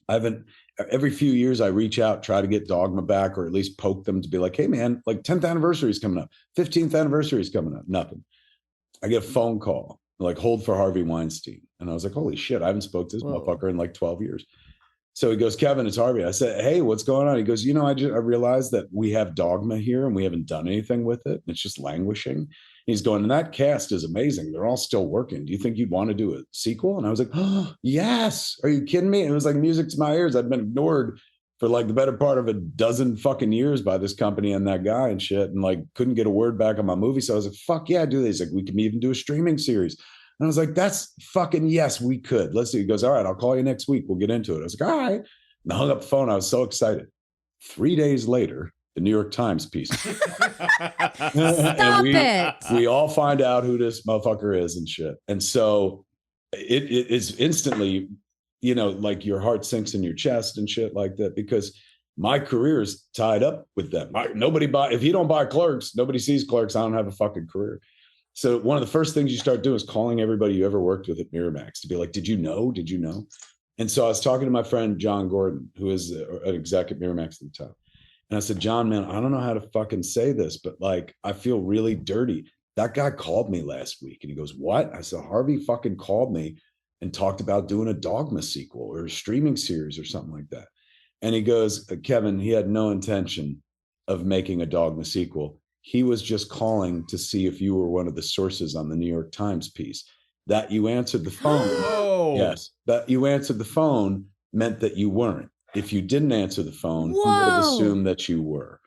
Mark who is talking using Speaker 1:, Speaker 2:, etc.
Speaker 1: I haven't, every few years I reach out, try to get Dogma back, or at least poke them to be like, hey man, like 10th anniversary is coming up, 15th anniversary is coming up. Nothing. I get a phone call, like hold for Harvey Weinstein. And I was like, holy shit, I haven't spoke to this
Speaker 2: Whoa.
Speaker 1: motherfucker in like 12 years. So he goes, Kevin, it's Harvey. I said, hey, what's going on? He goes, I realized that we have Dogma here and we haven't done anything with it. It's just languishing. He's going, and that cast is amazing. They're all still working. Do you think you'd want to do a sequel? And I was like, oh, yes. Are you kidding me? And it was like music to my ears. I'd been ignored for like the better part of a dozen fucking years by this company and that guy and shit, and like couldn't get a word back on my movie. So I was like, fuck yeah, do this. Like, we can even do a streaming series. And I was like, that's fucking yes, we could. Let's do it. He goes, all right, I'll call you next week. We'll get into it. I was like, all right. And I hung up the phone. I was so excited. 3 days later, the New York Times piece.
Speaker 2: Stop it.
Speaker 1: We all find out who this motherfucker is and shit. And so it is instantly, like your heart sinks in your chest and shit like that, because my career is tied up with them. If you don't buy Clerks, nobody sees Clerks. I don't have a fucking career. So one of the first things you start doing is calling everybody you ever worked with at Miramax to be like, did you know? Did you know? And so I was talking to my friend, John Gordon, who is an exec at Miramax at the time. And I said, John, man, I don't know how to fucking say this, but like, I feel really dirty. That guy called me last week. And he goes, what? I said, Harvey fucking called me and talked about doing a Dogma sequel or a streaming series or something like that. And he goes, Kevin, he had no intention of making a Dogma sequel. He was just calling to see if you were one of the sources on the New York Times piece. That you answered the phone.
Speaker 3: Oh.
Speaker 1: Yes. That you answered the phone meant that you weren't. If you didn't answer the phone,
Speaker 2: Whoa.
Speaker 1: he would have assumed that you were.